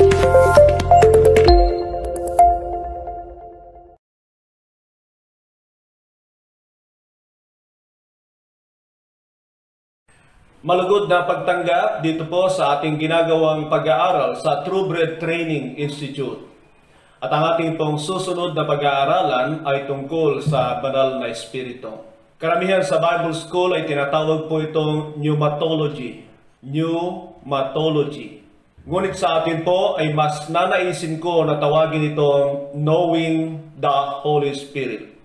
Malugod na pagtanggap dito po sa ating ginagawang pag-aaral sa True Bread Training Institute. At ang ating pong susunod na pag-aaralan ay tungkol sa banal na espiritu. Karamihan sa Bible School ay tinatawag po itong pneumatology. Pneumatology. Ngunit sa atin po ay mas nanaisin ko na tawagin itong knowing the Holy Spirit.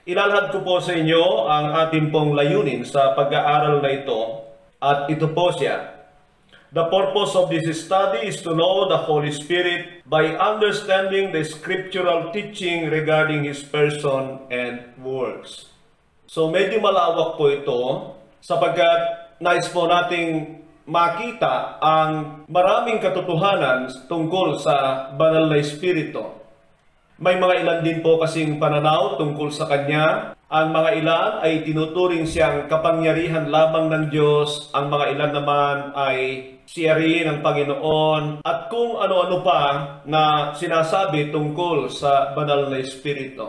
Ilalahad ko po sa inyo ang ating pong layunin sa pag-aaral na ito. At ito po siya. The purpose of this study is to know the Holy Spirit by understanding the scriptural teaching regarding His person and works. So medyo malawak po ito sapagkat nais po nating makita ang maraming katotohanan tungkol sa banal na espiritu. May mga ilan din po kasing pananaw tungkol sa Kanya. Ang mga ilan ay tinuturing siyang kapangyarihan lamang ng Diyos. Ang mga ilan naman ay siyari ng Panginoon. At kung ano-ano pa na sinasabi tungkol sa banal na espiritu.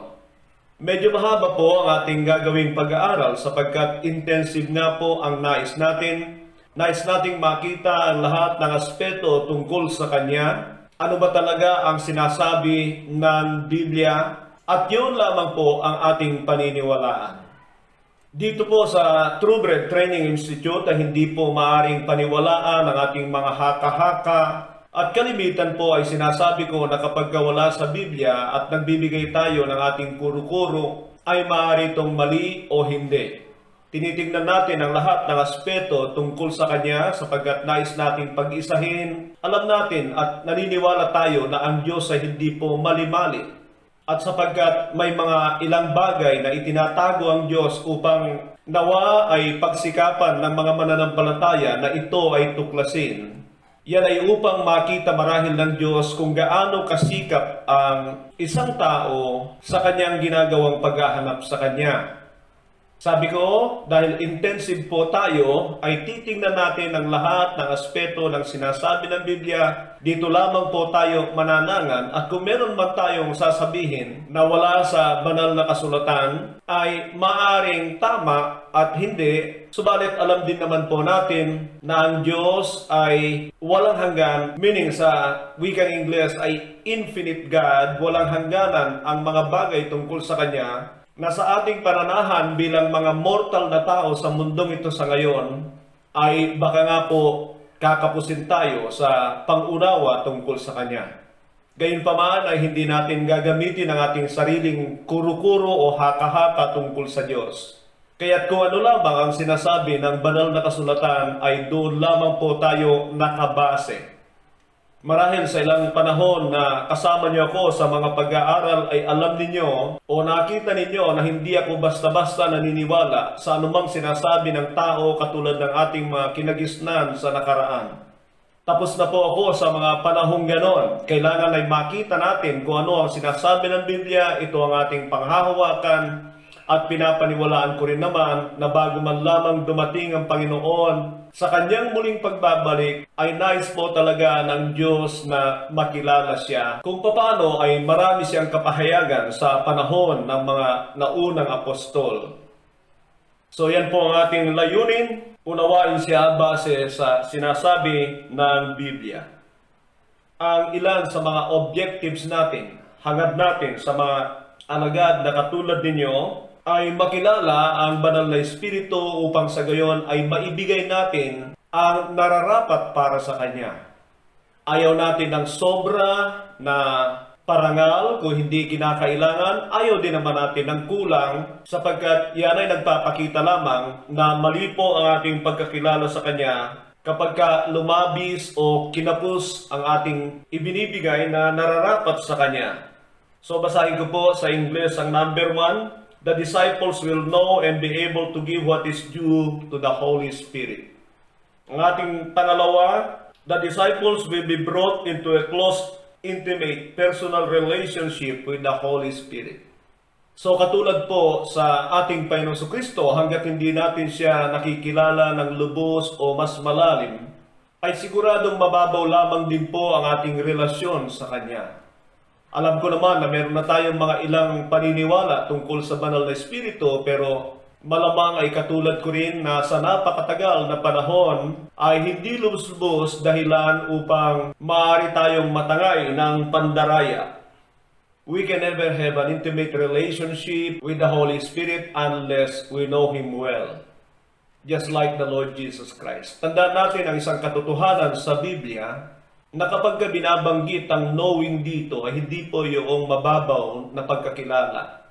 Medyo mahaba po ang ating gagawing pag-aaral sapagkat intensive nga po ang nais natin. Nais nating makita ang lahat ng aspeto tungkol sa Kanya. Ano ba talaga ang sinasabi ng Biblia? At yun lamang po ang ating paniniwalaan. Dito po sa True Bread Training Institute ay hindi po maaaring paniwalaan ang ating mga haka-haka. At kalimitan po ay sinasabi ko na kapag wala sa Biblia at nagbibigay tayo ng ating kuro-kuro, ay maaari itong mali o hindi. Tinitingnan natin ang lahat ng aspeto tungkol sa Kanya sapagkat nais nating pag-isahin. Alam natin at naniniwala tayo na ang Diyos ay hindi po mali-mali. At sapagkat may mga ilang bagay na itinatago ang Diyos upang nawa ay pagsikapan ng mga mananampalataya na ito ay tuklasin. Yan ay upang makita marahil ng Diyos kung gaano kasikap ang isang tao sa Kanyang ginagawang paghahanap sa Kanya. Sabi ko, dahil intensive po tayo, ay titingnan natin ang lahat ng aspeto ng sinasabi ng Biblia. Dito lamang po tayo mananangan at kung meron man tayong sasabihin na wala sa banal na kasulatan, ay maaring tama at hindi. Subalit alam din naman po natin na ang Diyos ay walang hanggan, meaning sa wikang Ingles ay infinite God, walang hangganan ang mga bagay tungkol sa Kanya. Na sa ating pananahan bilang mga mortal na tao sa mundong ito sa ngayon, ay baka nga po kakapusin tayo sa pangunawa tungkol sa Kanya. Gayunpaman ay hindi natin gagamitin ang ating sariling kuro-kuro o haka-haka tungkol sa Diyos. Kaya't kung ano lamang ang sinasabi ng banal na kasulatan ay doon lamang po tayo nakabase. Marahil sa ilang panahon na kasama niyo ako sa mga pag-aaral ay alam ninyo o nakita ninyo na hindi ako basta-basta naniniwala sa anumang sinasabi ng tao katulad ng ating mga kinagisnan sa nakaraan. Tapos na po ako sa mga panahong ganon. Kailangan ay makita natin kung ano ang sinasabi ng Biblia, ito ang ating panghahawakan at pinapaniwalaan ko rin naman na bago man lamang dumating ang Panginoon sa Kanyang muling pagbabalik, ay nais po talaga ng Diyos na makilala siya. Kung paano ay marami siyang kapahayagan sa panahon ng mga naunang apostol. So yan po ang ating layunin. Unawain siya base sa sinasabi ng Biblia. Ang ilan sa mga objectives natin, hangad natin sa mga alagad na katulad ninyo, ay makilala ang banal na espiritu upang sa gayon ay maibigay natin ang nararapat para sa Kanya. Ayaw natin ng sobra na parangal kung hindi kinakailangan. Ayaw din naman natin ng kulang sapagkat yan ay nagpapakita lamang na mali po ang ating pagkakilala sa Kanya kapag lumabis o kinapos ang ating ibinibigay na nararapat sa Kanya. So basahin ko po sa Ingles ang number 1. The disciples will know and be able to give what is due to the Holy Spirit. Ang ating pangalawa, the disciples will be brought into a close, intimate, personal relationship with the Holy Spirit. So katulad po sa ating Panginoong Kristo, hanggat hindi natin siya nakikilala ng lubos o mas malalim, ay siguradong mababaw lamang din po ang ating relasyon sa Kanya. Alam ko naman na meron na tayong mga ilang paniniwala tungkol sa banal na Espiritu, pero malamang ay katulad ko rin na sa napakatagal na panahon ay hindi lubos-lubos dahilan upang maaari tayong matangay ng pandaraya. We can never have an intimate relationship with the Holy Spirit unless we know Him well. Just like the Lord Jesus Christ. Tandaan natin ang isang katotohanan sa Biblia na kapag binabanggit ang knowing dito ay hindi po yung mababaw na pagkakilala.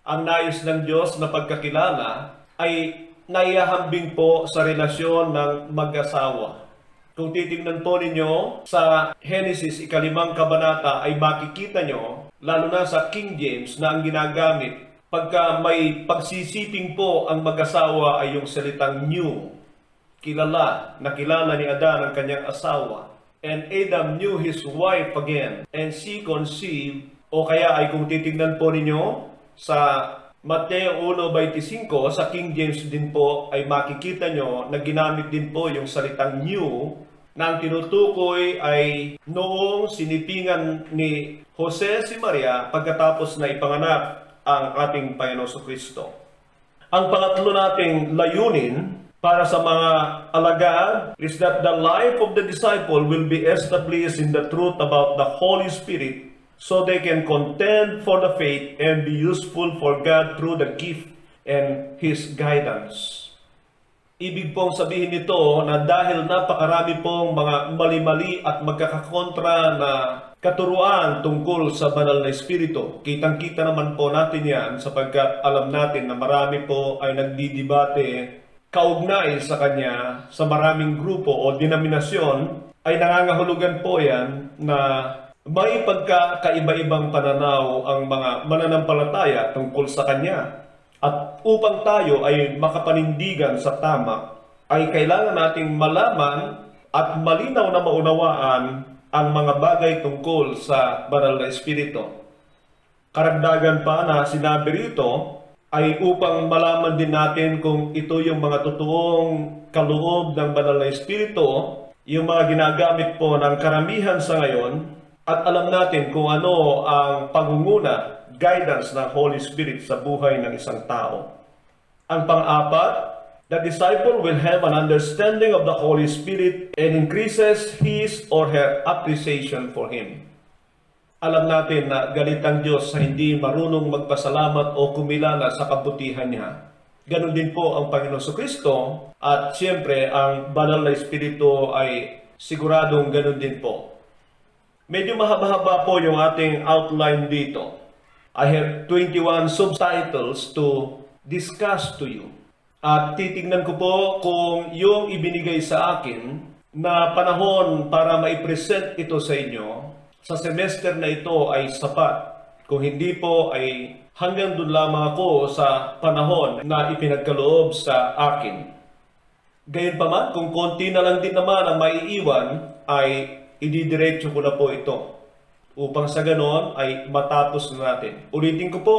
Ang nais ng Diyos na pagkakilala ay naihahambing po sa relasyon ng mag-asawa. Kung titingnan po ninyo sa Genesis 5 kabanata ay makikita nyo, lalo na sa King James na ang ginagamit, pagka may pagsisiping po ang mag-asawa ay yung salitang knew. Nakilala ni Adan ang kanyang asawa. And Adam knew his wife again, and she conceived. O kaya ay kung titignan po ninyo sa Mateo 1:25, sa King James din po ay makikita nyo na ginamit din po yung salitang knew na ang tinutukoy ay noong sinipingan ni Jose si Maria pagkatapos na ipanganak ang ating Panginoon Kristo. Ang pangatlo nating layunin para sa mga alagad is that the life of the disciple will be established in the truth about the Holy Spirit so they can contend for the faith and be useful for God through the gift and His guidance. Ibig pong sabihin nito na dahil napakarami pong mga mali-mali at magkakakontra na katuruan tungkol sa banal na Espiritu. Kitang-kita naman po natin yan sapagkat alam natin na marami po ay nagdidebate kaugnay sa Kanya sa maraming grupo o denominasyon, ay nangangahulugan po yan na may pagkakaiba-ibang pananaw ang mga mananampalataya tungkol sa Kanya. At upang tayo ay makapanindigan sa tama, ay kailangan nating malaman at malinaw na maunawaan ang mga bagay tungkol sa banal na Espiritu. Karagdagan pa na sinabi rito ay upang malaman din natin kung ito yung mga totoong kaloob ng banal na Espiritu, yung mga ginagamit po ng karamihan sa ngayon, at alam natin kung ano ang pangunguna, guidance ng Holy Spirit sa buhay ng isang tao. Ang pang-apat, the disciple will have an understanding of the Holy Spirit and increases his or her appreciation for Him. Alam natin na galit ang Diyos sa hindi marunong magpasalamat o kumilala sa kabutihan niya. Ganon din po ang Panginoon Kristo at siyempre ang banal na Espiritu ay siguradong ganon din po. Medyo mahaba-haba po yung ating outline dito. I have 21 subtitles to discuss to you. At titignan ko po kung yung ibinigay sa akin na panahon para maipresent ito sa inyo sa semester na ito ay sapat. Kung hindi po ay hanggang doon lamang ako sa panahon na ipinagkaloob sa akin. Gayunpaman, kung konti na lang din naman ang maiiwan, ay ididiretso ko na po ito. Upang sa ganon ay matapos na natin. Ulitin ko po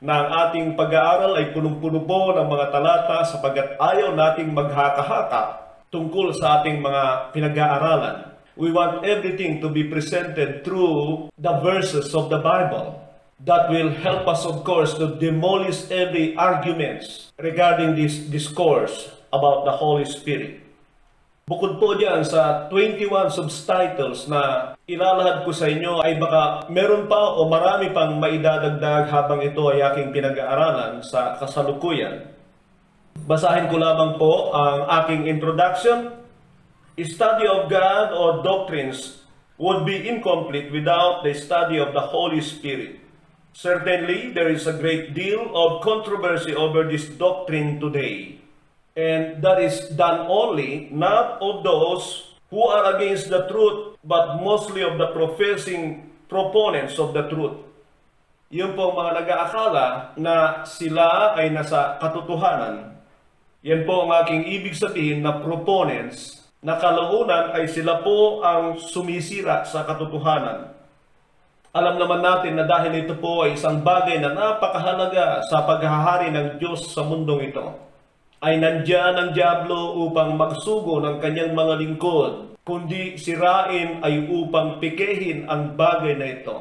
na ang ating pag-aaral ay punong-puno po ng mga talata sapagkat ayaw nating maghaka-haka tungkol sa ating mga pinag-aaralan. We want everything to be presented through the verses of the Bible. That will help us, of course, to demolish every arguments regarding this discourse about the Holy Spirit. Bukod po dyan sa 21 subtitles na ilalahad ko sa inyo ay baka meron pa o marami pang maidadagdag habang ito ay aking pinag-aaralan sa kasalukuyan. Basahin ko lamang po ang aking introduction. Study of God or doctrines would be incomplete without the study of the Holy Spirit. Certainly, there is a great deal of controversy over this doctrine today. And that is done only not of those who are against the truth, but mostly of the professing proponents of the truth. Yung po mga nag-aakala na sila ay nasa katotohanan. Yan po ang aking ibig sabihin na proponents, na kalaunan ay sila po ang sumisira sa katotohanan. Alam naman natin na dahil ito po ay isang bagay na napakahalaga sa paghahari ng Diyos sa mundong ito, ay nandyan ang Diablo upang magsugo ng kanyang mga lingkod kundi sirain ay upang pikehin ang bagay na ito.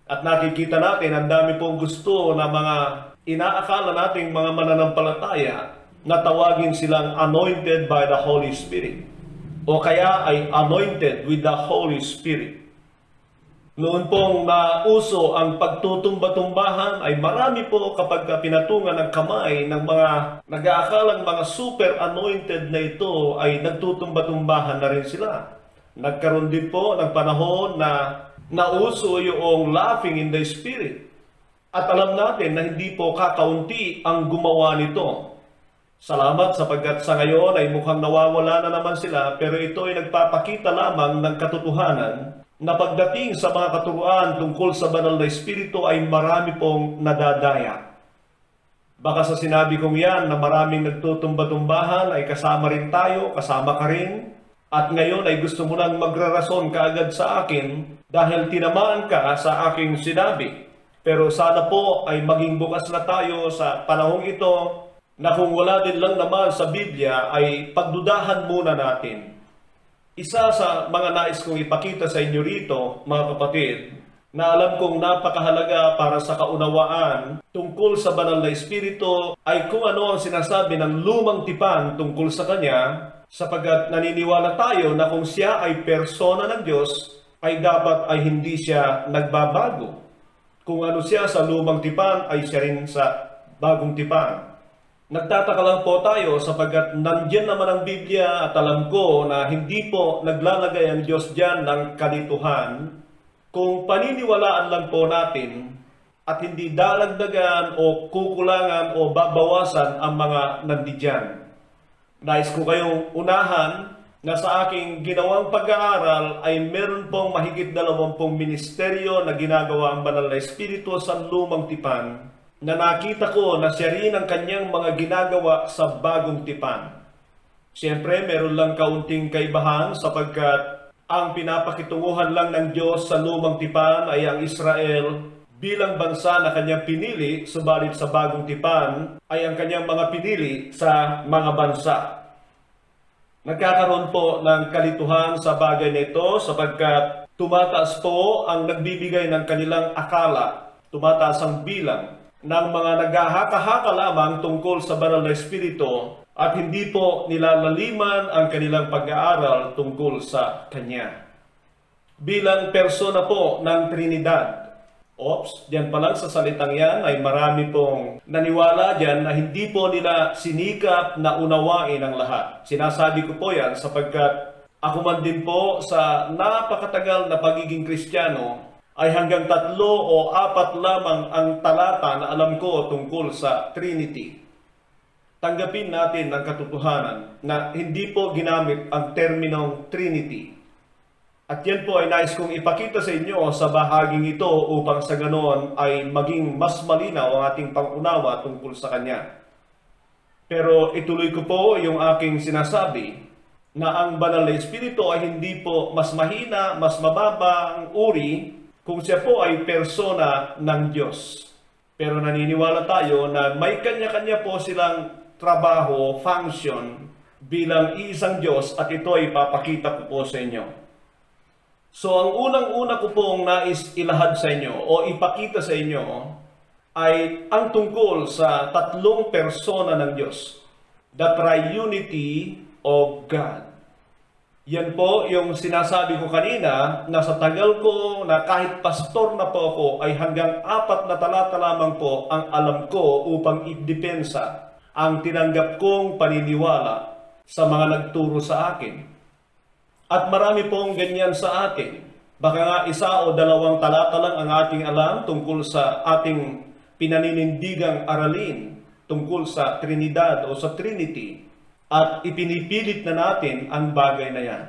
At nakikita natin, ang dami pong gusto na mga inaakala nating mga mananampalataya na tawagin silang anointed by the Holy Spirit. O kaya ay anointed with the Holy Spirit. Noon pong nauso ang pagtutumba-tumbahan ay marami po kapag pinatungan ng kamay ng mga nag-aakalang mga super anointed na ito ay nagtutumba-tumbahan na rin sila. Nagkaroon din po ng panahon na nauso yung laughing in the spirit. At alam natin na hindi po kakaunti ang gumawa nito. Salamat sapagkat sa ngayon ay mukhang nawawala na naman sila, pero ito ay nagpapakita lamang ng katotohanan na pagdating sa mga katuruan tungkol sa banal na espiritu ay marami pong nadadaya. Baka sa sinabi kong yan na maraming nagtutumba-tumbahan ay kasama rin tayo, kasama ka rin. At ngayon ay gusto mo nang magrarason kaagad sa akin dahil tinamaan ka sa aking sinabi. Pero sana po ay maging bukas na tayo sa panahong ito na kung wala din lang naman sa Biblia ay pagdudahan muna natin. Isa sa mga nais kong ipakita sa inyo rito, mga kapatid, na alam kong napakahalaga para sa kaunawaan tungkol sa banal na espiritu ay kung ano ang sinasabi ng lumang tipan tungkol sa kanya, sapagkat naniniwala tayo na kung siya ay persona ng Diyos, ay dapat ay hindi siya nagbabago. Kung ano siya sa lumang tipan, ay siya rin sa bagong tipan. Nagtataka lang po tayo sapagkat nandiyan naman ang Biblia at alam ko na hindi po naglalagay ang Diyos diyan ng kalituhan kung paniniwalaan lang po natin at hindi dadagdagan o kukulangan o babawasan ang mga nandiyan. Nais ko kayong unahan na sa aking ginawang pag-aaral ay meron pong mahigit 20 ministeryo na ginagawa ang banal na espiritu sa lumang tipan, na nakita ko na siya rin ang kanyang mga ginagawa sa bagong tipan. Siyempre, meron lang kaunting kaibahan sapagkat ang pinapakitunguhan lang ng Diyos sa lumang tipan ay ang Israel bilang bansa na kanyang pinili, subalit sa bagong tipan ay ang kanyang mga pinili sa mga bansa. Nagkakaroon po ng kalituhan sa bagay nito sapagkat tumataas po ang nagbibigay ng kanilang akala, tumataas ang bilang ng mga naghahaka-haka lamang tungkol sa banal na espiritu at hindi po nilalaliman ang kanilang pag-aaral tungkol sa Kanya. Bilang persona po ng Trinidad, diyan pa lang sa salitang yan ay marami pong naniwala diyan na hindi po nila sinikap na unawain ang lahat. Sinasabi ko po yan sapagkat ako man din po sa napakatagal na pagiging Kristiyano ay hanggang 3 o 4 lamang ang talata na alam ko tungkol sa Trinity. Tanggapin natin ang katotohanan na hindi po ginamit ang terminong Trinity. At yan po ay nais kong ipakita sa inyo sa bahaging ito upang sa ganoon ay maging mas malinaw ang ating pangunawa tungkol sa Kanya. Pero ituloy ko po yung aking sinasabi na ang banal na espiritu ay hindi po mas mahina, mas mababa ang uri kung siya po ay persona ng Diyos. Pero naniniwala tayo na may kanya-kanya po silang trabaho, function bilang isang Diyos at ito ay papakita ko po sa inyo. So ang unang-una ko pong nais ilahad sa inyo o ipakita sa inyo ay ang tungkol sa 3 persona ng Diyos. The triunity of God. Yan po yung sinasabi ko kanina na sa tagal ko na kahit pastor na po ako ay hanggang 4 na talata lamang po ang alam ko upang idepensa ang tinanggap kong paniniwala sa mga nagturo sa akin. At marami pong ganyan sa atin. Baka nga 1 o 2 talata lang ang ating alam tungkol sa ating pinaninindigang aralin tungkol sa Trinidad o sa Trinity. At ipinipilit na natin ang bagay na yan.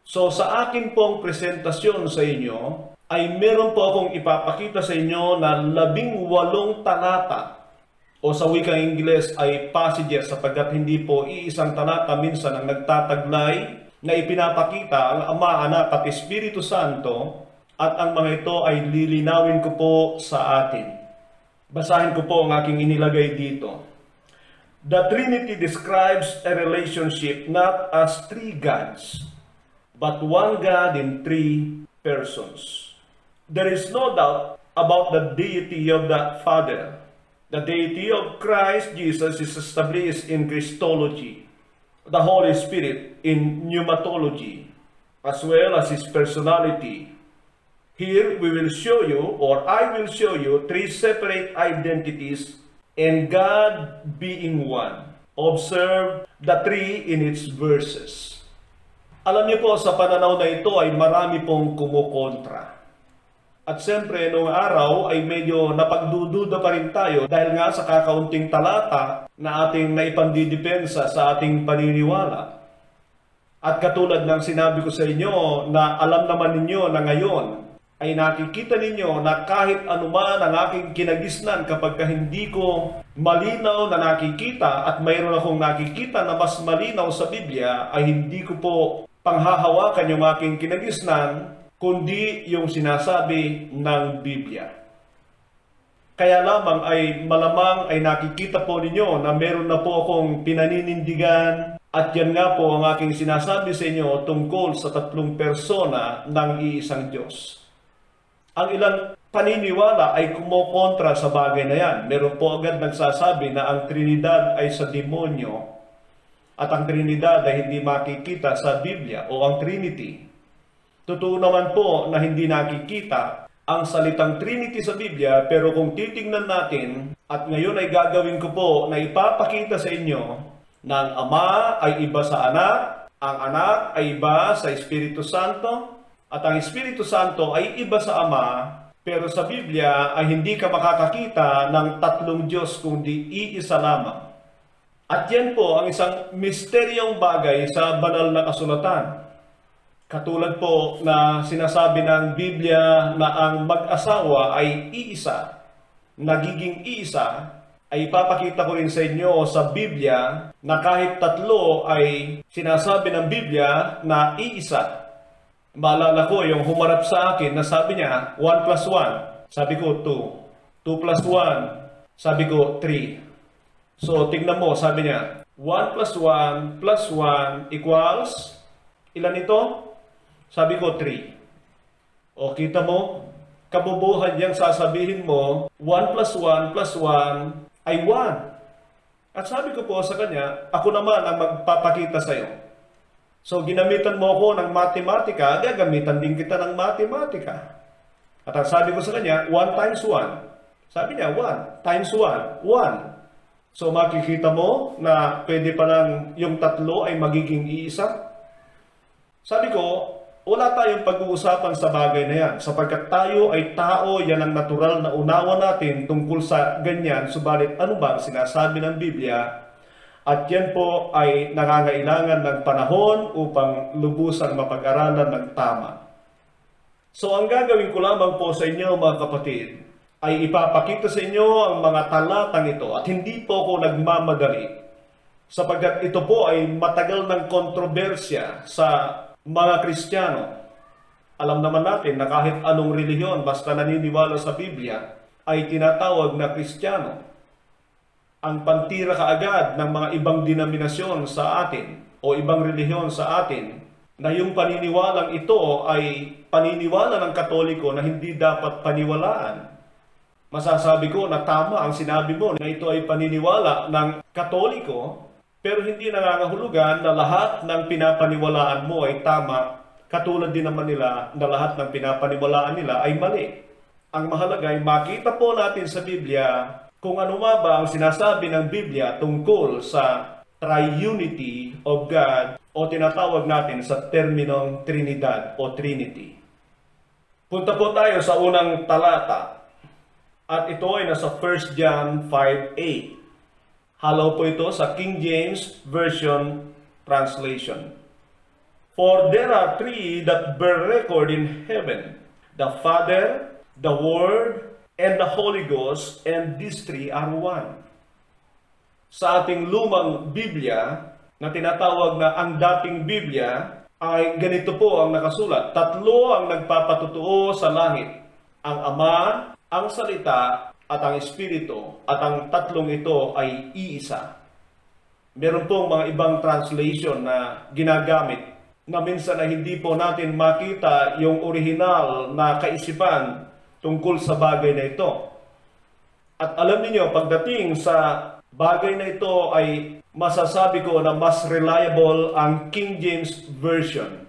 So sa akin pong presentasyon sa inyo, ay meron po akong ipapakita sa inyo na 18 talata o sa wikang Ingles ay passages sapagkat hindi po iisang talata minsan ang nagtataglay na ipinapakita ang Ama, Anak at Espiritu Santo at ang mga ito ay lilinawin ko po sa atin. Basahin ko po ang aking inilagay dito. The Trinity describes a relationship not as 3 gods, but one God in three persons. There is no doubt about the deity of the Father. The deity of Christ Jesus is established in Christology, the Holy Spirit in pneumatology, as well as His personality. Here we will show you, or I will show you, three separate identities and God being one. Observe the three in its verses. Alam niyo po, sa pananaw na ito ay marami pong kumukontra. At siyempre, noong araw ay medyo napagdududa pa rin tayo dahil nga sa kakaunting talata na ating naipandidepensa sa ating paniniwala. At katulad ng sinabi ko sa inyo na alam naman ninyo na ngayon ay nakikita ninyo na kahit anuman ang aking kinagisnan kapag hindi ko malinaw na nakikita at mayroon akong nakikita na mas malinaw sa Biblia ay hindi ko po panghahawakan yung aking kinagisnan kundi yung sinasabi ng Biblia. Kaya lamang ay malamang ay nakikita po ninyo na meron na po akong pinaninindigan at yan nga po ang aking sinasabi sa inyo tungkol sa tatlong persona ng iisang Diyos. Ang ilang paniniwala ay kumokontra sa bagay na yan. Meron po agad nagsasabi na ang Trinidad ay sa demonyo at ang Trinidad ay hindi makikita sa Biblia o ang Trinity. Totoo naman po na hindi nakikita ang salitang Trinity sa Biblia, pero kung titingnan natin, at ngayon ay gagawin ko po na ipapakita sa inyo na ang Ama ay iba sa Anak, ang Anak ay iba sa Espiritu Santo, at ang Espiritu Santo ay iba sa Ama, pero sa Biblia ay hindi ka makakakita ng tatlong Diyos kundi iisa lamang. At yan po ang isang misteryong bagay sa banal na kasulatan. Katulad po na sinasabi ng Biblia na ang mag-asawa ay iisa, nagiging iisa, ay ipapakita ko rin sa inyo sa Biblia na kahit tatlo ay sinasabi ng Biblia na iisa. Maalala ko yung humarap sa akin na sabi niya 1 plus 1, sabi ko 2. 2 plus 1, sabi ko 3. So tingnan mo, sabi niya 1 plus 1 plus 1 equals, ilan ito? Sabi ko, 3. O, kita mo, kabubuhan niyang sasabihin mo, 1 plus 1 plus 1 ay 1. At sabi ko po sa kanya, ako naman ang magpapakita sa iyo. So, ginamitan mo ako ng matematika, gagamitan din kita ng matematika. At ang sabi ko sa kanya, 1 times 1. Sabi niya, 1 times 1, 1. So, makikita mo na pwede pa lang yung tatlo ay magiging iisa. Sabi ko, wala tayong pag-uusapan sa bagay na yan. Sapagkat tayo ay tao, yan ang natural na unawa natin tungkol sa ganyan. Subalit ano ba ang sinasabi ng Biblia? At yan po ay nangangailangan ng panahon upang lubusang mapag-aralan ng tama. So ang gagawin ko lamang po sa inyo mga kapatid, ay ipapakita sa inyo ang mga talatang ito. At hindi po ako nagmamadali. Sapagkat ito po ay matagal ng kontrobersya sa mga Kristiyano. Alam naman natin na kahit anong relihiyon basta naniniwala sa Biblia ay tinatawag na Kristiyano. Ang pantira kaagad ng mga ibang denominasyon sa atin o ibang relihiyon sa atin na yung paniniwalang ito ay paniniwala ng Katoliko na hindi dapat paniwalaan. Masasabi ko na tama ang sinabi mo na ito ay paniniwala ng Katoliko, pero hindi nangangahulugan na lahat ng pinapaniwalaan mo ay tama, katulad din naman nila na lahat ng pinapaniwalaan nila ay mali. Ang mahalaga ay makita po natin sa Biblia kung ano ba ang sinasabi ng Biblia tungkol sa triunity of God o tinatawag natin sa terminong Trinidad o Trinity. Punta po tayo sa unang talata at ito ay nasa 1 John 5:8. Halaw po ito sa King James Version Translation. For there are three that bear record in heaven, the Father, the Word, and the Holy Ghost, and these three are one. Sa ating lumang Biblia, na tinatawag na ang dating Biblia, ay ganito po ang nakasulat. Tatlo ang nagpapatutuo sa langit. Ang Ama, ang Salita, at ang Espiritu, at ang tatlong ito ay iisa. Meron pong mga ibang translation na ginagamit na minsan ay hindi po natin makita yung orihinal na kaisipan tungkol sa bagay na ito. At alam niyo, pagdating sa bagay na ito ay masasabi ko na mas reliable ang King James Version.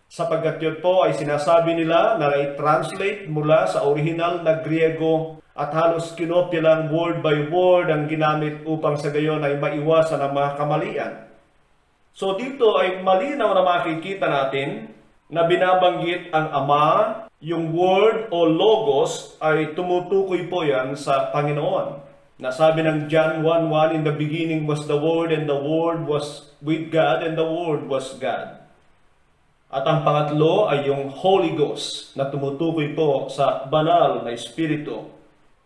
Sapagkat yun po ay sinasabi nila na i-translate mula sa orihinal na Griego at halos kinopya lang word by word ang ginamit upang sa gayon ay maiwasan ang mga kamalian. So dito ay malinaw na makikita natin na binabanggit ang Ama, yung word o logos ay tumutukoy po yan sa Panginoon. Nasabi ng John 1:1, in the beginning was the Word, and the Word was with God, and the Word was God. At ang pangatlo ay yung Holy Ghost na tumutukoy po sa banal na Espiritu.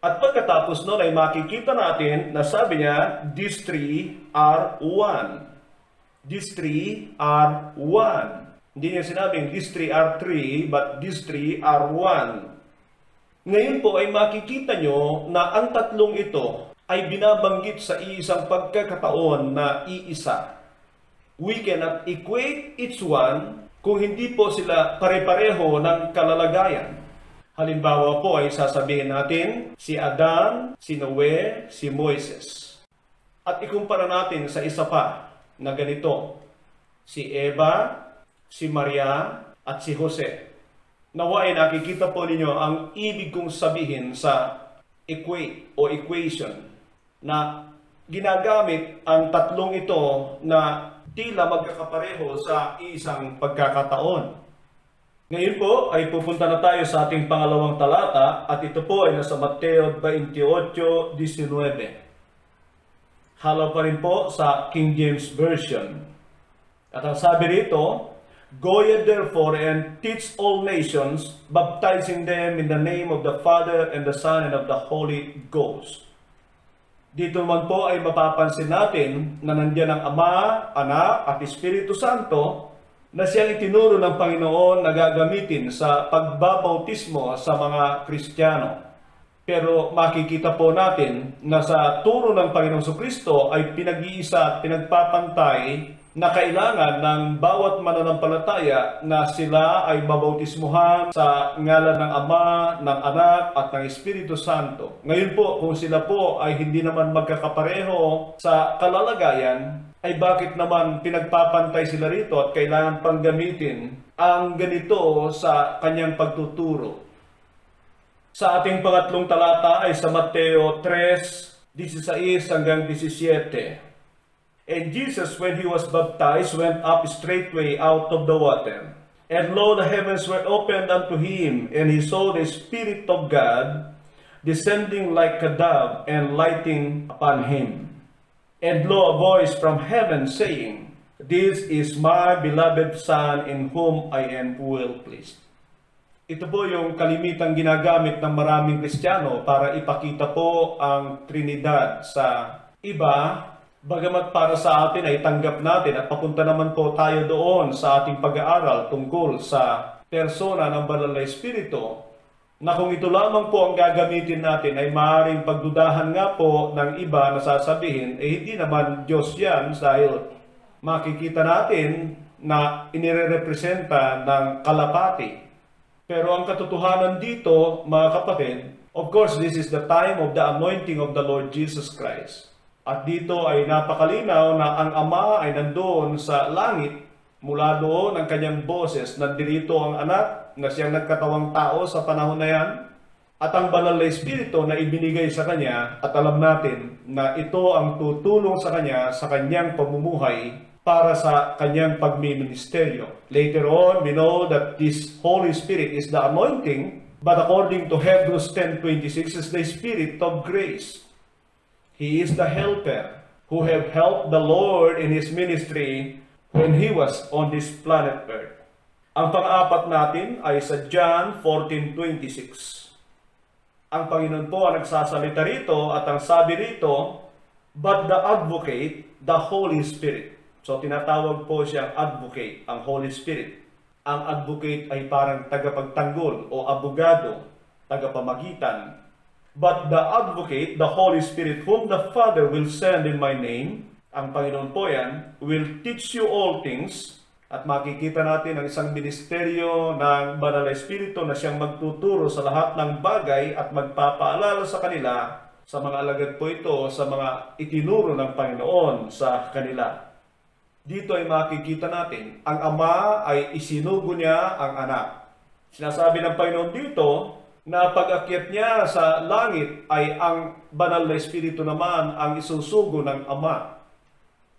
At pagkatapos nun ay makikita natin na sabi niya, these three are one. These three are one. Hindi niya sinabing these three are three, but these three are one. Ngayon po ay makikita nyo na ang tatlong ito ay binabanggit sa isang pagkakataon na iisa. We cannot equate each one kung hindi po sila pare-pareho ng kalalagayan. Halimbawa po ay sasabihin natin si Adan, si Noe, si Moises. At ikumpara natin sa isa pa na ganito, si Eva, si Maria, at si Jose. Nawa ay nakikita po ninyo ang ibig kong sabihin sa equate o equation na ginagamit ang tatlong ito na tila magkakapareho sa isang pagkakataon. Ngayon po ay pupunta na tayo sa ating pangalawang talata at ito po ay nasa Mateo 28:19. Halaw pa rin po sa King James Version. At ang sabi rito, go ye therefore and teach all nations, baptizing them in the name of the Father and the Son and of the Holy Ghost. Dito naman po ay mapapansin natin na nandiyan ang Ama, Anak at Espiritu Santo na siyang itinuro ng Panginoon na gagamitin sa pagbabautismo sa mga Kristiyano. Pero makikita po natin na sa turo ng Panginoong Jesucristo ay pinag-iisa at pinagpapantay na kailangan ng bawat mananampalataya na sila ay babautismuhan sa ngalan ng Ama, ng Anak at ng Espiritu Santo. Ngayon po, kung sila po ay hindi naman magkakapareho sa kalalagayan, ay bakit naman pinagpapantay sila rito at kailangan pang gamitin ang ganito sa kanyang pagtuturo? Sa ating pangatlong talata ay sa Mateo 3:16 hanggang 17. And Jesus, when he was baptized, went up straightway out of the water. And lo, the heavens were opened unto him, and he saw the Spirit of God descending like a dove and lighting upon him. And lo, a voice from heaven saying, This is my beloved Son, in whom I am well pleased. Ito po yung kalimitang ginagamit ng maraming Kristiyano para ipakita po ang Trinidad sa iba. Bagamat para sa atin ay tanggap natin at papunta naman po tayo doon sa ating pag-aaral tungkol sa persona ng Banal na Espiritu, na kung ito lamang po ang gagamitin natin ay maaaring pagdudahan nga po ng iba na sasabihin, hindi naman Diyos yan dahil makikita natin na inirerepresenta ng kalapati. Pero ang katotohanan dito, mga kapatid, of course, this is the time of the anointing of the Lord Jesus Christ. At dito ay napakalinaw na ang Ama ay nandoon sa langit, mula doon ang kanyang boses, nandirito ang anak na siyang nagkatawang tao sa panahon na yan, at ang banal na Espiritu na ibinigay sa kanya, at alam natin na ito ang tutulong sa kanya sa kanyang pamumuhay para sa kanyang pagmiministeryo. Later on, we know that this Holy Spirit is the anointing, but according to Hebrews 10:26 is the Spirit of grace. He is the helper who have helped the Lord in His ministry when He was on this planet Earth. Ang pang-apat natin ay sa John 14:26. Ang Panginoon po ang nagsasalita rito at ang sabi rito, but the advocate, the Holy Spirit. So tinatawag po siyang advocate, ang Holy Spirit. Ang advocate ay parang tagapagtanggol o abogado, tagapamagitan. But the advocate, the Holy Spirit, whom the Father will send in my name, ang Panginoon po yan, will teach you all things At makikita natin ang isang ministeryo ng Banal na Espiritu na siyang magtuturo sa lahat ng bagay at magpapaalala sa kanila, sa mga alagad po ito, sa mga itinuro ng Panginoon sa kanila. Dito ay makikita natin, ang Ama ay isinugo niya ang Anak. Sinasabi ng Panginoon dito na pag-akyat niya sa langit ay ang Banal na Espiritu naman ang isusugo ng Ama.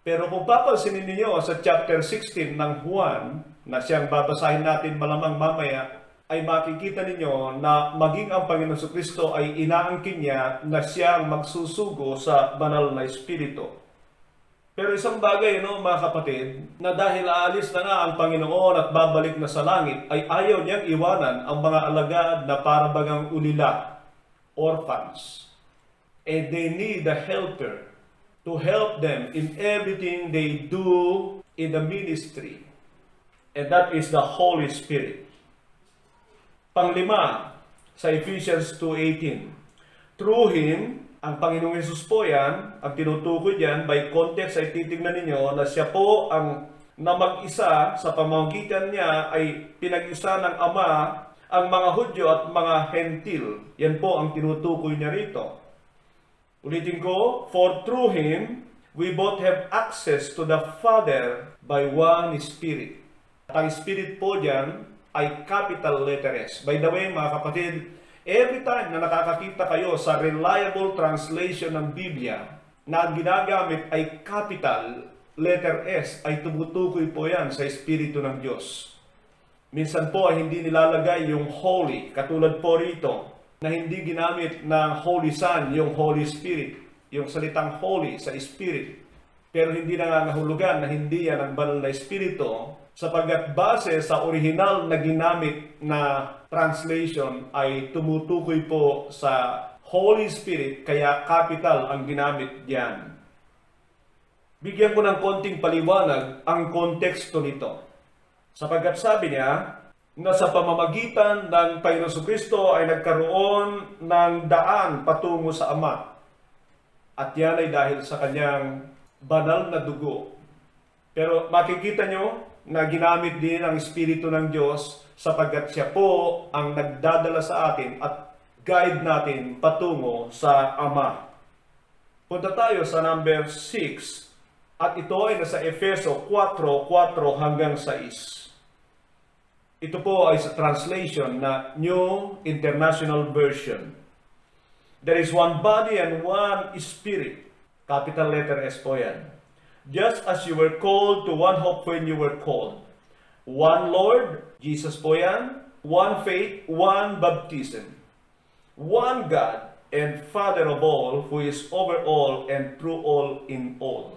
Pero kung papansinin ninyo sa chapter 16 ng Juan, na siyang babasahin natin malamang mamaya, ay makikita ninyo na maging ang Panginoon Jesucristo ay inaangkin niya na siyang magsusugo sa Banal na Espiritu. Pero isang bagay, mga kapatid, na dahil aalis na nga ang Panginoon at babalik na sa langit, ay ayaw niyang iwanan ang mga alagad na parabagang ulila, orphans. And they need a helper to help them in everything they do in the ministry. And that is the Holy Spirit. Panglima, sa Ephesians 2:18. Through Him, ang Panginoong Hesus po yan, ang tinutukoy diyan, by context ay titignan ninyo na siya po ang na mag-isa sa pamamagitan niya ay pinag-isa ng Ama ang mga Hudyo at mga Hentil. Yan po ang tinutukoy niya rito. Ulitin ko, for through Him, we both have access to the Father by one Spirit. Ang Spirit po dyan ay capital letter S. By the way, mga kapatid, every time na nakakakita kayo sa reliable translation ng Biblia na ginagamit ay capital letter S, ay tumutukoy po yan sa Espiritu ng Diyos. Minsan po ay hindi nilalagay yung holy, katulad po rito, na hindi ginamit ng Holy Son, yung Holy Spirit, yung salitang holy sa Spirit. Pero hindi nangangahulugan na hindi yan ang Banal na Espiritu, sapagkat base sa original na ginamit na translation ay tumutukoy po sa Holy Spirit, kaya capital ang ginamit diyan. Bigyan ko ng konting paliwanag ang konteksto nito. Sapagkat sabi niya, na sa pamamagitan ng Panginoon Jesucristo ay nagkaroon ng daan patungo sa Ama. At yan ay dahil sa kanyang banal na dugo. Pero makikita nyo na ginamit din ang Espiritu ng Diyos sapagkat siya po ang nagdadala sa atin at guide natin patungo sa Ama. Punta tayo sa number 6 at ito ay nasa Efeso 4:4 hanggang 6. Ito po ay sa translation na New International Version. There is one body and one spirit. Capital letter S po yan. Just as you were called to one hope when you were called. One Lord, Jesus po yan. One faith, one baptism. One God and Father of all, who is over all and through all in all.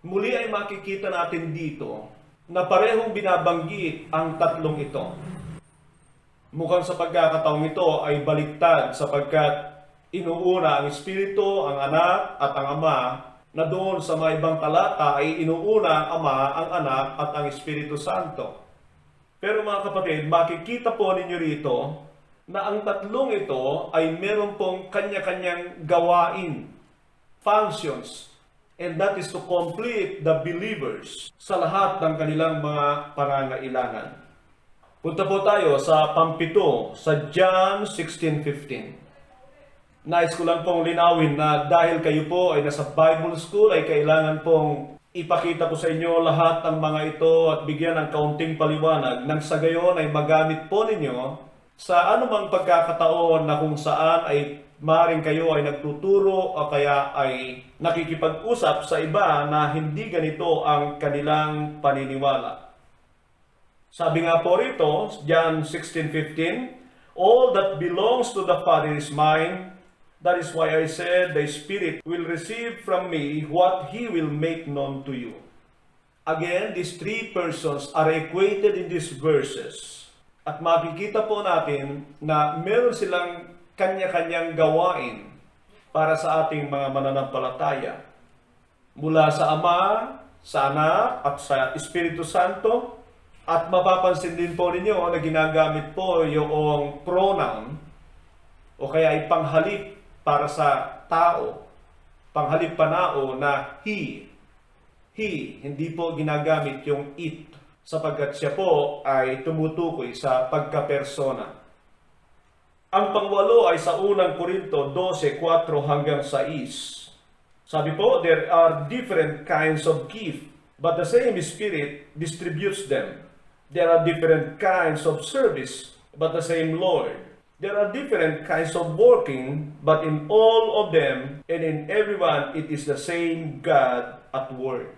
Muli ay makikita natin dito na parehong binabanggit ang tatlong ito. Mukhang sa pagkakataong ito ay baliktad sapagkat inuuna ang Espiritu, ang Anak at ang Ama, na doon sa mga ibang talata ay inuuna ang Ama, ang Anak at ang Espiritu Santo. Pero mga kapatid, makikita po ninyo rito na ang tatlong ito ay meron pong kanya-kanyang gawain, functions, and that is to complete the believers sa lahat ng kanilang mga pangangailangan. Punta po tayo sa pampito, sa John 16:15. Nais ko lang pong linawin na dahil kayo po ay nasa Bible School, ay kailangan pong ipakita ko sa inyo lahat ng mga ito at bigyan ng kaunting paliwanag nang sa gayon ay magamit po ninyo sa anumang pagkakataon na kung saan ay maaaring kayo ay nagtuturo o kaya ay nakikipag-usap sa iba na hindi ganito ang kanilang paniniwala. Sabi nga po rito, John 16:15, all that belongs to the Father is mine. That is why I said, the Spirit will receive from me what He will make known to you. Again, these three persons are equated in these verses. At makikita po natin na meron silang kanya-kanyang gawain para sa ating mga mananampalataya. Mula sa Ama, sa Anak, at sa Espiritu Santo. At mapapansin din po ninyo na ginagamit po yung pronoun o kaya ay panghalip para sa tao. Panghalip panao na He. he, hindi po ginagamit yung it, sapagkat siya po ay tumutukoy sa pagkapersona. Ang pangwalo ay sa unang Korinto 12:4 hanggang 6. Sabi po, there are different kinds of gift, but the same Spirit distributes them. There are different kinds of service, but the same Lord. There are different kinds of working, but in all of them and in everyone, it is the same God at work.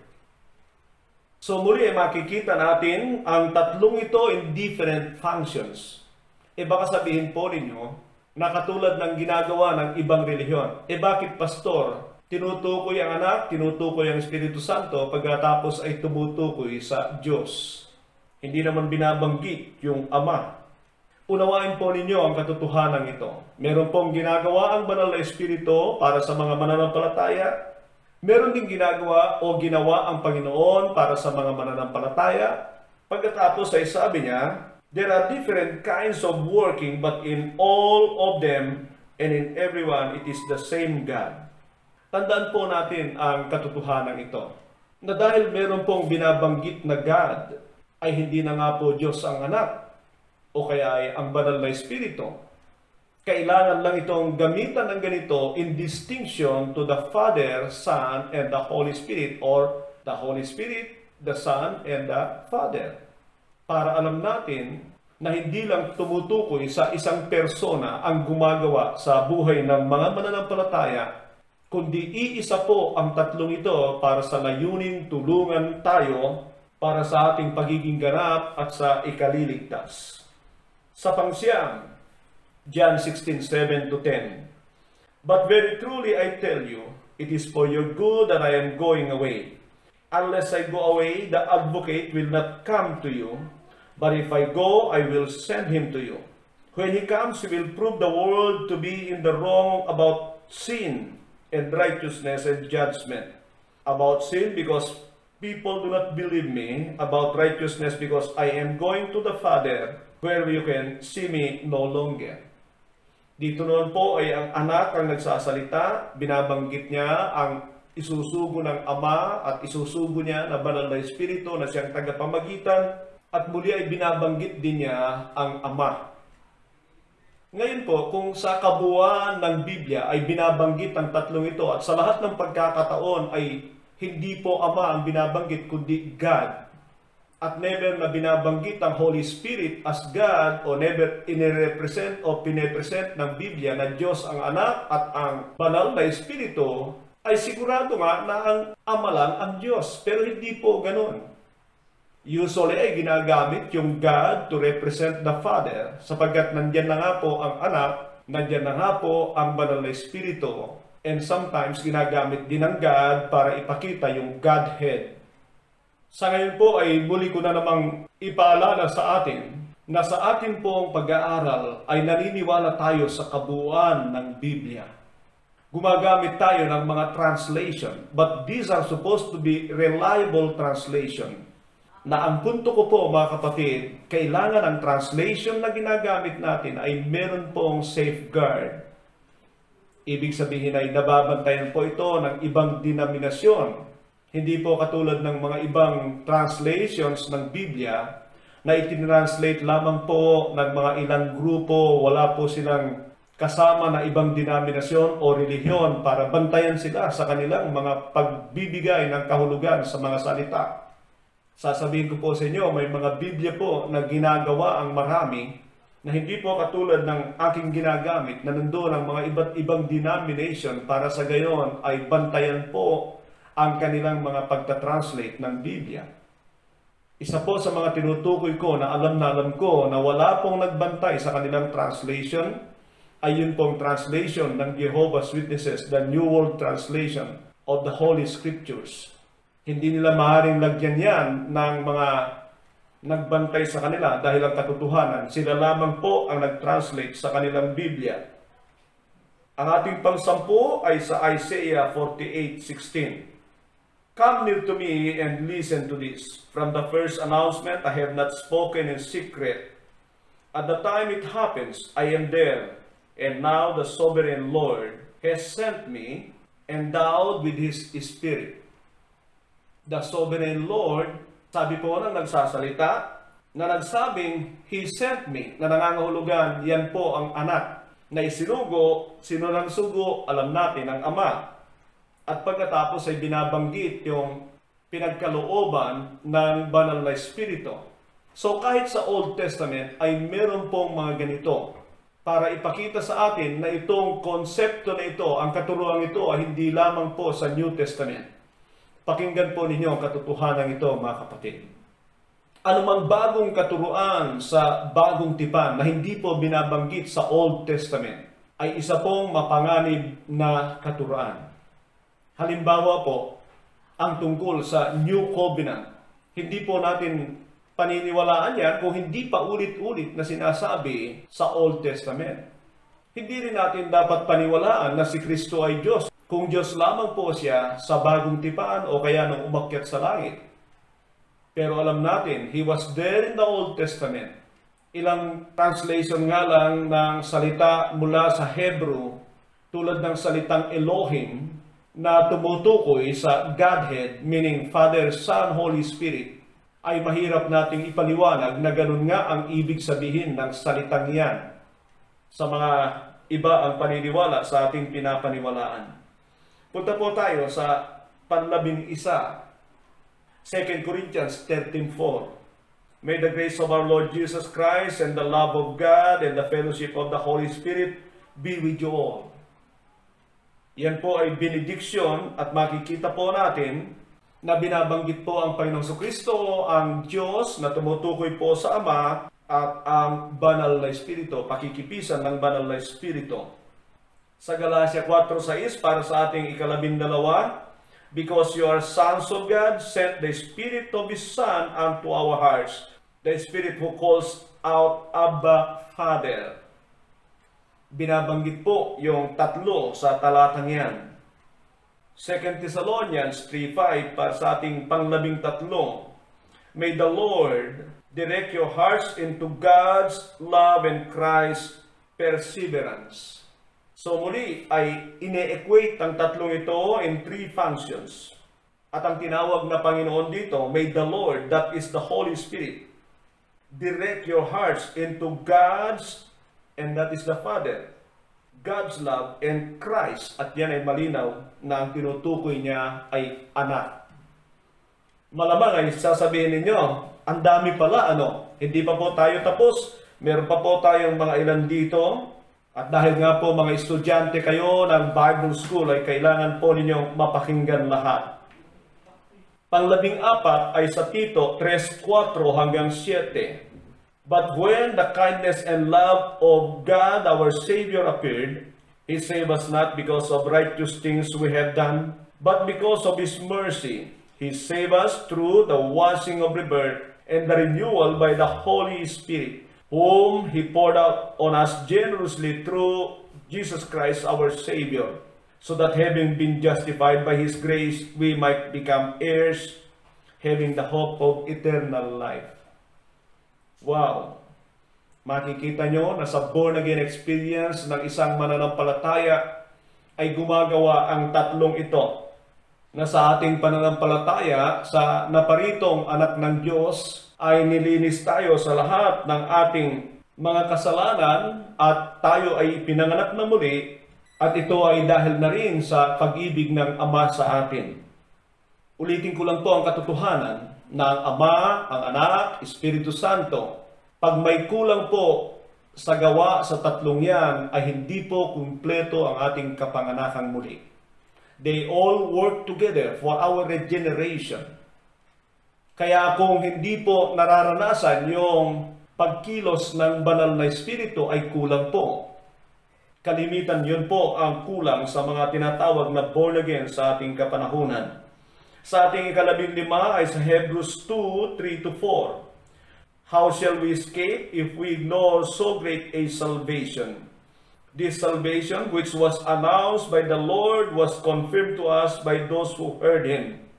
So muli ay makikita natin ang tatlong ito in different functions. Baka sabihin po ninyo na katulad ng ginagawa ng ibang relihiyon. Bakit pastor? Tinutukoy ang anak, tinutukoy ang Espiritu Santo, pagkatapos ay tumutukoy sa Diyos. Hindi naman binabanggit yung Ama. Unawain po ninyo ang katotohanan ito. Meron pong ginagawa ang banal na Espiritu para sa mga mananampalataya. Meron din ginagawa o ginawa ang Panginoon para sa mga mananampalataya. Pagkatapos ay sabi niya, there are different kinds of working, but in all of them and in everyone, it is the same God. Tandaan po natin ang katotohanan ito, na dahil meron pong binabanggit na God, ay hindi na nga po Diyos ang anak, o kaya ay ang banal na Espiritu. Kailangan lang itong gamitan ng ganito in distinction to the Father, Son, and the Holy Spirit, or the Holy Spirit, the Son, and the Father. Para alam natin na hindi lang tumutukoy sa isang persona ang gumagawa sa buhay ng mga mananampalataya, kundi iisa po ang tatlong ito para sa layuning tulungan tayo para sa ating pagiging ganap at sa ikaliligtas. Sa pangsyam, John 16:7-10. But very truly I tell you, it is for your good that I am going away. Unless I go away, the advocate will not come to you. But if I go, I will send him to you. When he comes, he will prove the world to be in the wrong about sin and righteousness and judgment. About sin, because people do not believe me. About righteousness, because I am going to the Father, where you can see me no longer. Dito noon po ay ang anak ang nagsasalita, binabanggit niya ang isusugo ng Ama at isusugo niya na banal na Espiritu na siyang tagapamagitan, at muli ay binabanggit din niya ang Ama. Ngayon po, kung sa kabuuan ng Biblia ay binabanggit ang tatlong ito at sa lahat ng pagkakataon ay hindi po Ama ang binabanggit kundi God, at never na binabanggit ang Holy Spirit as God, o never inirepresent o pinepresent ng Biblia na Diyos ang anak at ang banal na Espiritu, ay sigurado nga na ang Ama lang ang Diyos. Pero hindi po ganun. Usually ay ginagamit yung God to represent the Father, sapagkat nandyan na nga po ang anak, nandyan na nga po ang banal na Espiritu, and sometimes ginagamit din ng God para ipakita yung Godhead. Sa ngayon po ay muli ko na namang ipaalala sa atin na sa atin pong pag-aaral ay naniniwala tayo sa kabuuan ng Biblia. Gumagamit tayo ng mga translation, but these are supposed to be reliable translation. Na ang punto ko po mga kapatid, kailangan ang translation na ginagamit natin ay meron pong safeguard. Ibig sabihin ay nababantayan po ito ng ibang denominasyon. Hindi po katulad ng mga ibang translations ng Biblia na itinranslate lamang po ng mga ilang grupo, wala po silang kasama na ibang denominasyon o relihiyon para bantayan sila sa kanilang mga pagbibigay ng kahulugan sa mga salita. Sasabihin ko po sa inyo, may mga Biblia po na ginagawa ang marami na hindi po katulad ng aking ginagamit na nandoon ang mga iba't ibang denomination para sa gayon ay bantayan po ang kanilang mga pagta-translate ng Biblia. Isa po sa mga tinutukoy ko na alam ko na wala pong nagbantay sa kanilang translation ay yun pong translation ng Jehovah's Witnesses, the New World Translation of the Holy Scriptures. Hindi nila maaaring lagyan yan ng mga nagbantay sa kanila dahil ang katotohanan, sila lamang po ang nag-translate sa kanilang Biblia. Ang ating pangsampu ay sa Isaiah 48:16. Come near to me and listen to this. From the first announcement, I have not spoken in secret. At the time it happens, I am there. And now the sovereign Lord has sent me endowed with His Spirit. the sovereign Lord, sabi po ng nagsasalita, na nagsabing, He sent me, na nangangahulugan, yan po ang anak, na isinugo, sino nang sugo, alam natin, ang ama. At pagkatapos ay binabanggit yung pinagkalooban ng banal na espiritu. So kahit sa Old Testament ay meron pong mga ganito para ipakita sa atin na itong konsepto na ito, ang katuruan ito ay hindi lamang po sa New Testament. Pakinggan po ninyo ang katotohanan ito, mga kapatid. Anumang bagong katuruan sa bagong tipan na hindi po binabanggit sa Old Testament ay isa pong mapanganib na katuruan. Halimbawa po, ang tungkol sa New Covenant. Hindi po natin paniniwalaan yan kung hindi pa ulit-ulit na sinasabi sa Old Testament. Hindi rin natin dapat paniwalaan na si Kristo ay Diyos kung Diyos lamang po siya sa bagong tipan o kaya nung umakyat sa langit. Pero alam natin, He was there in the Old Testament. Ilang translation nga lang ng salita mula sa Hebrew, tulad ng salitang Elohim, na tumutukoy sa Godhead, meaning Father, Son, Holy Spirit, ay mahirap nating ipaliwanag na ganun nga ang ibig sabihin ng salitang yan. Sa mga iba ang paniniwala sa ating pinapaniwalaan. Punta po tayo sa panlabing-isa, 2 Corinthians 13:4. May the grace of our Lord Jesus Christ and the love of God and the fellowship of the Holy Spirit be with you all. Yan po ay benediction at makikita po natin na binabanggit po ang Panginoong Jesucristo, ang Diyos na tumutukoy po sa Ama at ang banal na Espiritu, pakikipisan ng banal na Espiritu. Sa Galatia 4:6 para sa ating ikalabindalawa, because you are sons of God, sent the Spirit of His Son unto our hearts, the Spirit who calls out, Abba, Father. Binabanggit po yung tatlo sa talatang yan. 2 Thessalonians 3:5 para sa ating panglabing-3. May the Lord direct your hearts into God's love and Christ's perseverance. So muli ay ine-equate ang tatlong ito in three functions. At ang tinawag na Panginoon dito, may the Lord, that is the Holy Spirit, direct your hearts into God's, and that is the Father, God's love and Christ. At yan ay malinaw na ang tinutukoy niya ay anak. Malamang ay sasabihin ninyo, ang dami pala, Hindi pa po tayo tapos. Meron pa po tayong mga ilan dito. At dahil nga po mga estudyante kayo ng Bible School ay kailangan po ninyong mapakinggan lahat. Panglabing-4 ay sa Tito 3:4 hanggang 7. But when the kindness and love of God our Savior appeared, He saved us not because of righteous things we have done, but because of His mercy. He saved us through the washing of rebirth and the renewal by the Holy Spirit, whom He poured out on us generously through Jesus Christ our Savior, so that having been justified by His grace, we might become heirs, having the hope of eternal life. Wow! Makikita nyo na sa born-again experience ng isang mananampalataya ay gumagawa ang tatlong ito, na sa ating pananampalataya sa naparitong anak ng Diyos ay nilinis tayo sa lahat ng ating mga kasalanan at tayo ay pinanganak na muli, at ito ay dahil na rin sa pag-ibig ng Ama sa atin. Ulitin ko lang po ang katotohanan na ang Ama, ang Anak, Espiritu Santo, pag may kulang po sa gawa sa tatlong yan, ay hindi po kumpleto ang ating kapanganakang muli. They all work together for our regeneration. Kaya kung hindi po nararanasan yung pagkilos ng banal na Espiritu ay kulang po. Kalimitan yun po ang kulang sa mga tinatawag na born again sa ating kapanahunan. Sa ating ikalabing-lima ay sa Hebrews 2:3-4. How shall we escape if we ignore so great a salvation? This salvation which was announced by the Lord was confirmed to us by those who heard Him.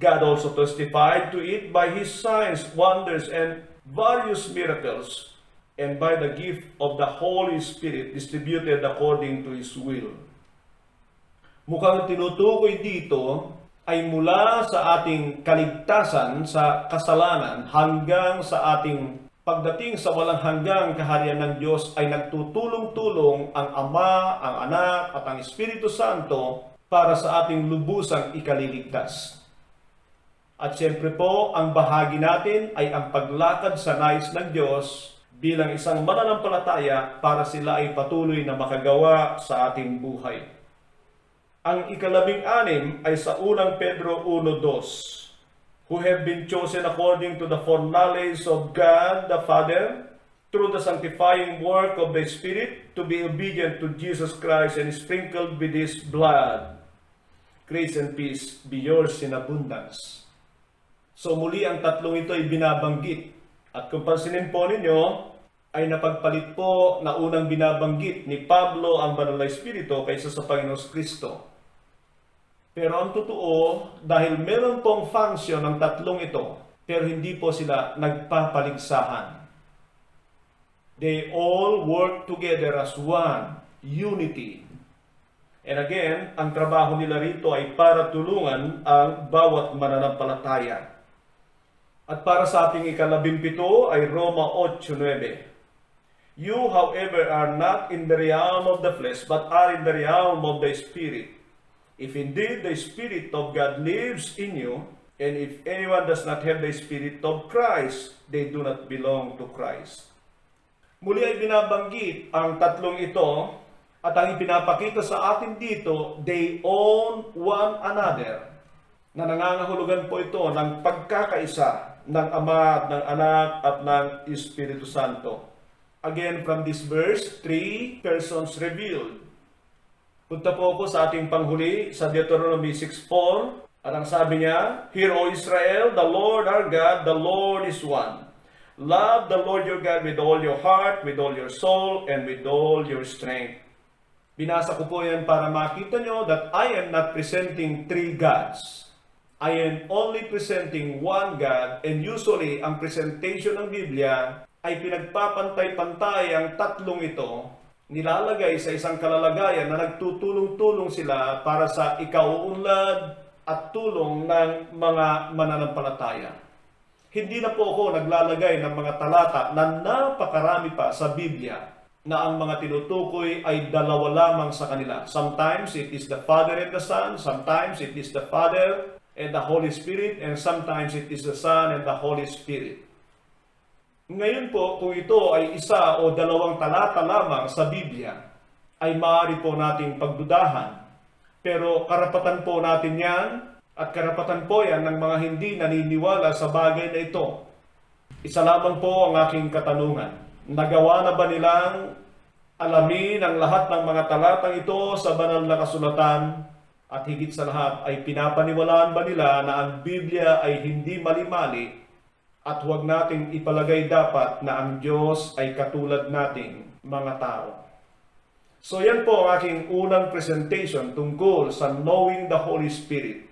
God also testified to it by His signs, wonders, and various miracles, and by the gift of the Holy Spirit distributed according to His will. Mukhang tinutukoy dito ay mula sa ating kaligtasan sa kasalanan hanggang sa ating pagdating sa walang hanggang kaharian ng Diyos ay nagtutulong-tulong ang Ama, ang Anak at ang Espiritu Santo para sa ating lubusang ikaliligtas. At siyempre po, ang bahagi natin ay ang paglakad sa nais ng Diyos bilang isang mananampalataya para sila ay patuloy na makagawa sa ating buhay. Ang ikalabing-anim ay sa unang Pedro 1:2. Who have been chosen according to the foreknowledge of God the Father, through the sanctifying work of the Spirit, to be obedient to Jesus Christ and sprinkled with His blood. Grace and peace be yours in abundance. So muli ang tatlong ito ay binabanggit. At kung pansinin po ninyo, ay napagpalit po na unang binabanggit ni Pablo ang banal na Espiritu kaysa sa Panginoon Kristo. Pero ang totoo, dahil meron pong function ng tatlong ito, pero hindi po sila nagpapaligsahan. They all work together as one, unity. And again, ang trabaho nila rito ay para tulungan ang bawat mananampalataya. At para sa ating ikalabimpito ay Roma 8:9. You, however, are not in the realm of the flesh, but are in the realm of the Spirit. If indeed the Spirit of God lives in you, and if anyone does not have the Spirit of Christ, they do not belong to Christ. Muli ay binabanggit ang tatlong ito at ang ipinapakita sa atin dito, they own one another. Na nangangahulugan po ito ng pagkakaisa ng Ama at ng Anak at ng Espiritu Santo. Again, from this verse, 3 persons revealed. Punta po ako sa ating panghuli sa Deuteronomy 6:4. At ang sabi niya, Hear, O Israel, the Lord our God, the Lord is one. Love the Lord your God with all your heart, with all your soul, and with all your strength. Binasa ko po yan para makita nyo that I am not presenting three gods. I am only presenting one God, and usually ang presentation ng Biblia ay pinagpapantay-pantay ang tatlong ito, nilalagay sa isang kalalagayan na nagtutulong-tulong sila para sa ikauunlad at tulong ng mga mananampalataya. Hindi na po ako naglalagay ng mga talata na napakarami pa sa Biblia na ang mga tinutukoy ay dalawa lamang sa kanila. Sometimes it is the Father and the Son, sometimes it is the Father and the Holy Spirit, and sometimes it is the Son and the Holy Spirit. Ngayon po, kung ito ay isa o dalawang talata lamang sa Biblia, ay maaari po nating pagdudahan. Pero karapatan po natin yan, at karapatan po yan ng mga hindi naniniwala sa bagay na ito. Isa lamang po ang aking katanungan. Nagawa na ba nilang alamin ang lahat ng mga talatang ito sa banal na kasulatan? At higit sa lahat ay pinapaniwalaan ba nila na ang Biblia ay hindi mali-mali? At huwag nating ipalagay dapat na ang Diyos ay katulad nating mga tao. So yan po ang aking unang presentation tungkol sa knowing the Holy Spirit.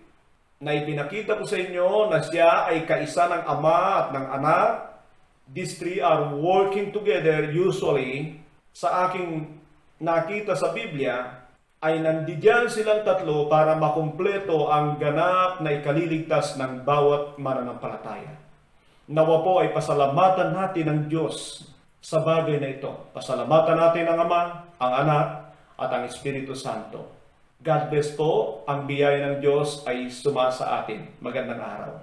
Na ipinakita ko sa inyo na siya ay kaisa ng Ama at ng Anak. These three are working together usually. Sa aking nakita sa Biblia, ay nandiyan silang tatlo para makumpleto ang ganap na ikaliligtas ng bawat mananampalataya. Nawa po ay pasalamatan natin ng Diyos sa bagay na ito. Pasalamatan natin ang Ama, ang Anak, at ang Espiritu Santo. God bless po. Ang biyaya ng Diyos ay sumasa atin. Magandang araw.